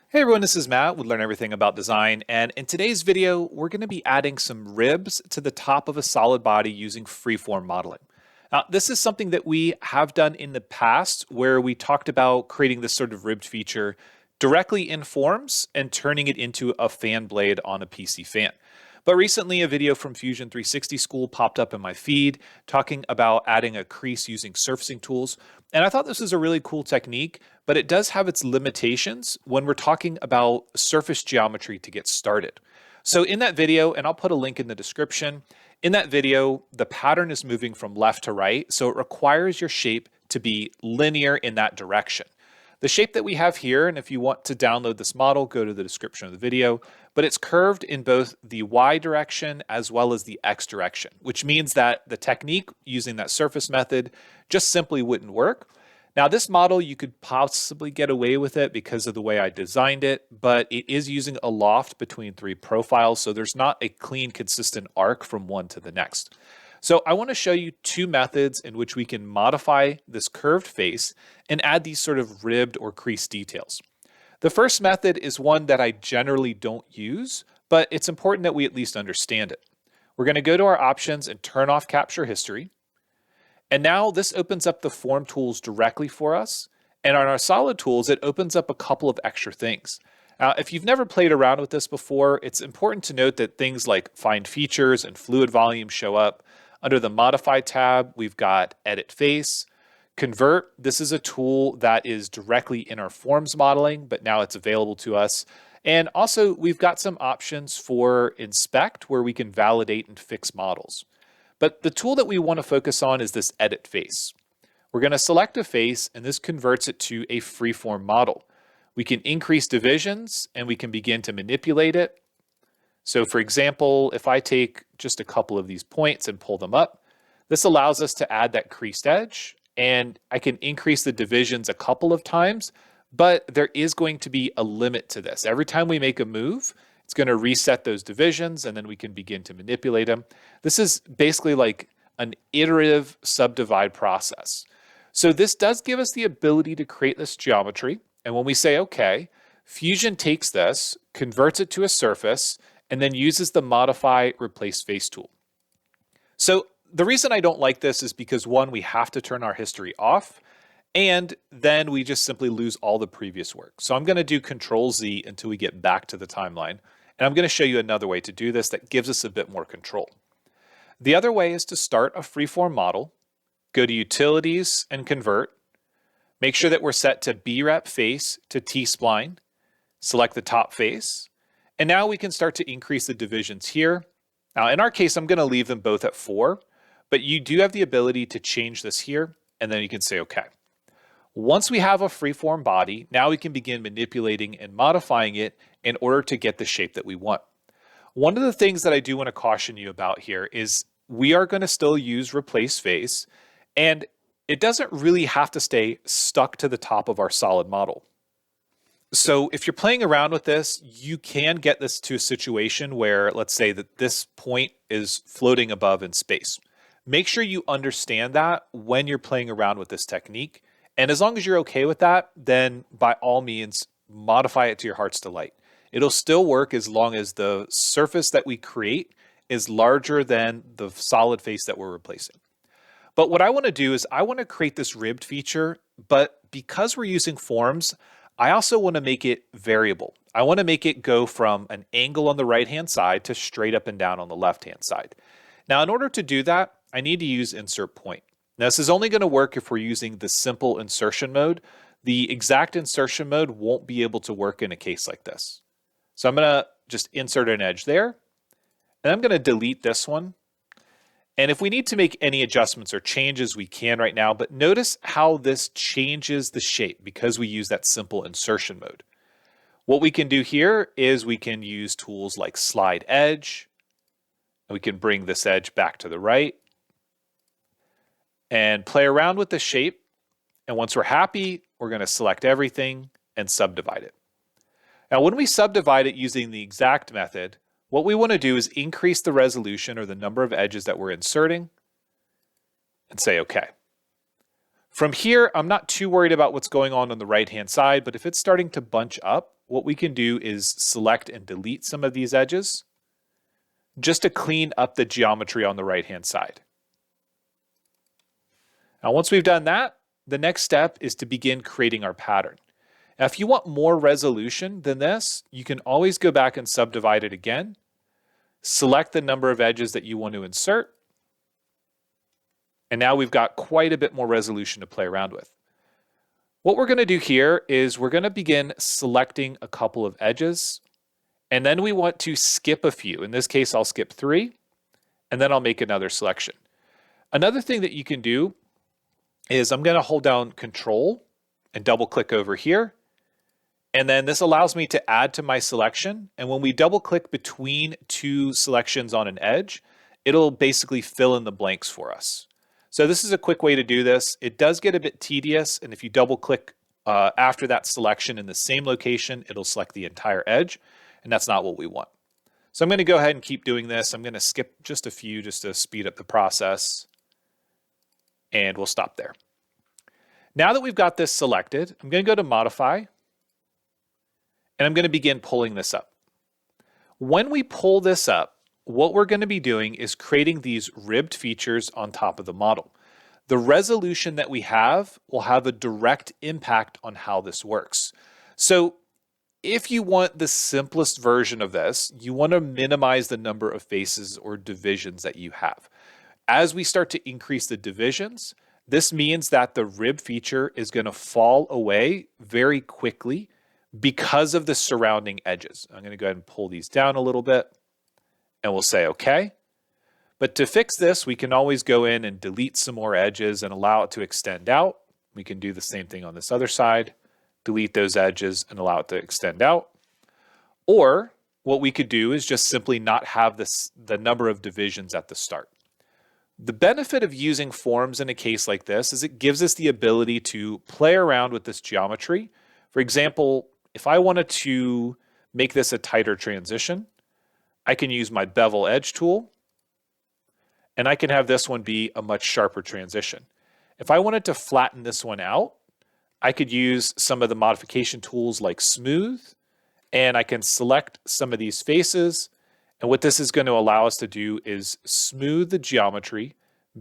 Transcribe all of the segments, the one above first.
Hey everyone, this is Matt with Learn Everything About Design, and in today's video, we're going to be adding some ribs to the top of a solid body using freeform modeling. Now, this is something that we have done in the past where we talked about creating this sort of ribbed feature directly in forms and turning it into a fan blade on a PC fan. But recently, a video from Fusion 360 School popped up in my feed talking about adding a crease using surfacing tools. And I thought this was a really cool technique, but it does have its limitations when we're talking about surface geometry to get started. So in that video, and I'll put a link in the description, in that video, the pattern is moving from left to right, so it requires your shape to be linear in that direction. The shape that we have here, and if you want to download this model, go to the description of the video, but it's curved in both the Y direction as well as the X direction, which means that the technique using that surface method just simply wouldn't work. Now, this model, you could possibly get away with it because of the way I designed it, but it is using a loft between three profiles, so there's not a clean, consistent arc from one to the next. So I want to show you two methods in which we can modify this curved face and add these sort of ribbed or creased details. The first method is one that I generally don't use, but it's important that we at least understand it. We're going to go to our options and turn off capture history. And now this opens up the form tools directly for us. And on our solid tools, it opens up a couple of extra things. Now, if you've never played around with this before, it's important to note that things like find features and fluid volume show up. Under the Modify tab, we've got Edit Face. Convert, this is a tool that is directly in our forms modeling, but now it's available to us. And also, we've got some options for Inspect, where we can validate and fix models. But the tool that we want to focus on is this Edit Face. We're going to select a face, and this converts it to a freeform model. We can increase divisions, and we can begin to manipulate it. So for example, if I take just a couple of these points and pull them up, this allows us to add that creased edge, and I can increase the divisions a couple of times, but there is going to be a limit to this. Every time we make a move, it's going to reset those divisions, and then we can begin to manipulate them. This is basically like an iterative subdivide process. So this does give us the ability to create this geometry, and when we say OK, Fusion takes this, converts it to a surface, and then uses the Modify Replace Face tool. So the reason I don't like this is because, one, we have to turn our history off, and then we just simply lose all the previous work. So I'm going to do Control-Z until we get back to the timeline, and I'm going to show you another way to do this that gives us a bit more control. The other way is to start a freeform model, go to Utilities and Convert, make sure that we're set to BREP Face to T-Spline, select the top face, and now we can start to increase the divisions here. Now, in our case, I'm going to leave them both at 4, but you do have the ability to change this here, and then you can say OK. Once we have a freeform body, now we can begin manipulating and modifying it in order to get the shape that we want. One of the things that I do want to caution you about here is we are going to still use Replace Face, and it doesn't really have to stay stuck to the top of our solid model. So if you're playing around with this, you can get this to a situation where, let's say that this point is floating above in space. Make sure you understand that when you're playing around with this technique. And as long as you're okay with that, then by all means, modify it to your heart's delight. It'll still work as long as the surface that we create is larger than the solid face that we're replacing. But what I want to do is I want to create this ribbed feature, but because we're using forms, I also want to make it variable. I want to make it go from an angle on the right-hand side to straight up and down on the left-hand side. Now, in order to do that, I need to use Insert Point. Now, this is only going to work if we're using the simple insertion mode. The exact insertion mode won't be able to work in a case like this. So I'm going to just insert an edge there, and I'm going to delete this one. And if we need to make any adjustments or changes, we can right now, but notice how this changes the shape because we use that simple insertion mode. What we can do here is we can use tools like Slide Edge, and we can bring this edge back to the right and play around with the shape. And once we're happy, we're going to select everything and subdivide it. Now, when we subdivide it using the exact method, what we want to do is increase the resolution or the number of edges that we're inserting and say OK. From here, I'm not too worried about what's going on the right-hand side, but if it's starting to bunch up, what we can do is select and delete some of these edges just to clean up the geometry on the right-hand side. Now, once we've done that, the next step is to begin creating our pattern. Now, if you want more resolution than this, you can always go back and subdivide it again. Select the number of edges that you want to insert. And now we've got quite a bit more resolution to play around with. What we're going to do here is we're going to begin selecting a couple of edges. And then we want to skip a few. In this case, I'll skip 3. And then I'll make another selection. Another thing that you can do is I'm going to hold down Control and double click over here. And then this allows me to add to my selection. And when we double click between 2 selections on an edge, it'll basically fill in the blanks for us. So this is a quick way to do this. It does get a bit tedious. And if you double click after that selection in the same location, it'll select the entire edge. And that's not what we want. So I'm going to go ahead and keep doing this. I'm going to skip just a few just to speed up the process. And we'll stop there. Now that we've got this selected, I'm going to go to Modify. And I'm going to begin pulling this up. When we pull this up, what we're going to be doing is creating these ribbed features on top of the model. The resolution that we have will have a direct impact on how this works. So if you want the simplest version of this, you want to minimize the number of faces or divisions that you have. As we start to increase the divisions, this means that the rib feature is going to fall away very quickly because of the surrounding edges. I'm going to go ahead and pull these down a little bit and we'll say okay. But to fix this, we can always go in and delete some more edges and allow it to extend out. We can do the same thing on this other side, delete those edges and allow it to extend out. Or what we could do is just simply not have the number of divisions at the start. The benefit of using forms in a case like this is it gives us the ability to play around with this geometry. For example, if I wanted to make this a tighter transition, I can use my bevel edge tool, and I can have this one be a much sharper transition. If I wanted to flatten this one out, I could use some of the modification tools like Smooth, and I can select some of these faces. And what this is going to allow us to do is smooth the geometry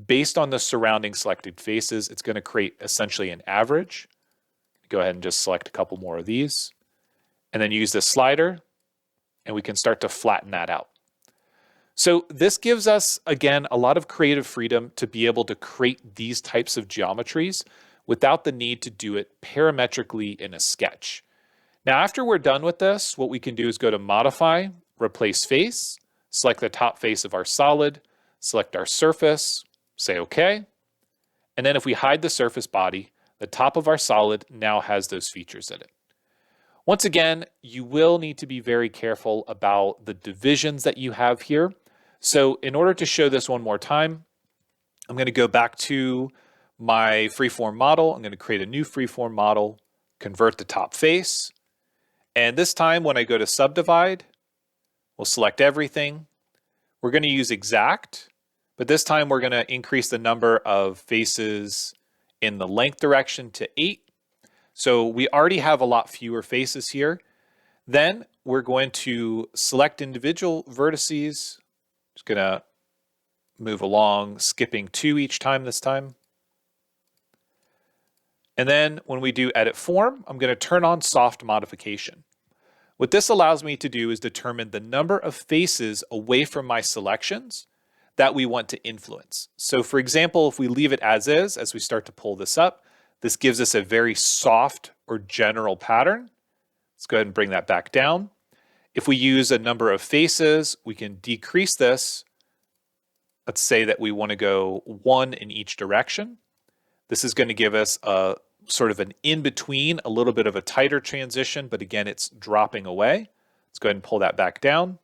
based on the surrounding selected faces. It's going to create essentially an average. Go ahead and just select a couple more of these. And then use the slider, and we can start to flatten that out. So this gives us, again, a lot of creative freedom to be able to create these types of geometries without the need to do it parametrically in a sketch. Now, after we're done with this, what we can do is go to Modify, Replace Face, select the top face of our solid, select our surface, say OK. And then if we hide the surface body, the top of our solid now has those features in it. Once again, you will need to be very careful about the divisions that you have here. So in order to show this one more time, I'm going to go back to my freeform model. I'm going to create a new freeform model, convert the top face. And this time when I go to subdivide, we'll select everything. We're going to use exact, but this time we're going to increase the number of faces in the length direction to 8. So we already have a lot fewer faces here. Then we're going to select individual vertices. Just going to move along, skipping 2 each time this time. And then when we do edit form, I'm going to turn on soft modification. What this allows me to do is determine the number of faces away from my selections that we want to influence. So for example, if we leave it as is, as we start to pull this up, this gives us a very soft or general pattern. Let's go ahead and bring that back down. If we use a number of faces, we can decrease this. Let's say that we want to go 1 in each direction. This is going to give us a sort of an in-between, a little bit of a tighter transition, but again, it's dropping away. Let's go ahead and pull that back down.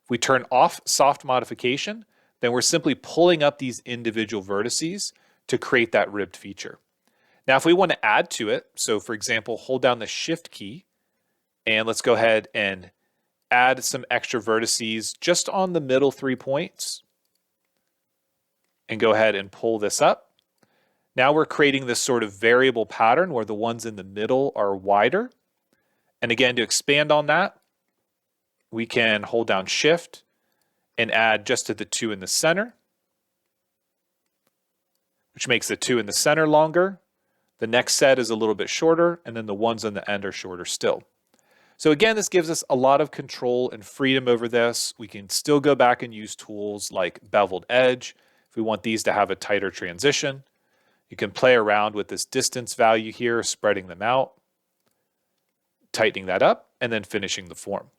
If we turn off soft modification, then we're simply pulling up these individual vertices to create that ribbed feature. Now, if we want to add to it, so for example, hold down the Shift key, and let's go ahead and add some extra vertices just on the middle 3 points, and go ahead and pull this up. Now we're creating this sort of variable pattern where the ones in the middle are wider, And again, to expand on that, we can hold down Shift and add just to the 2 in the center, which makes the 2 in the center longer. The next set is a little bit shorter, and then the ones on the end are shorter still. So again, this gives us a lot of control and freedom over this. We can still go back and use tools like beveled edge if we want these to have a tighter transition. You can play around with this distance value here, spreading them out, tightening that up, and then finishing the form.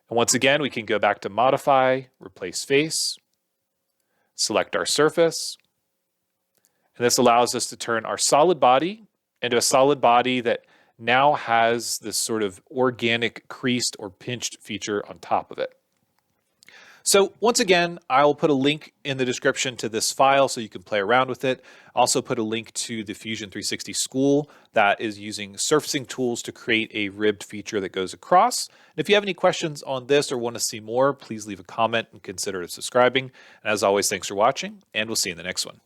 And once again, we can go back to Modify, Replace Face, select our surface, and this allows us to turn our solid body into a solid body that now has this sort of organic creased or pinched feature on top of it. So once again, I'll put a link in the description to this file so you can play around with it. Also put a link to the Fusion 360 School that is using surfacing tools to create a ribbed feature that goes across. And if you have any questions on this or want to see more, please leave a comment and consider subscribing. And as always, thanks for watching, and we'll see you in the next one.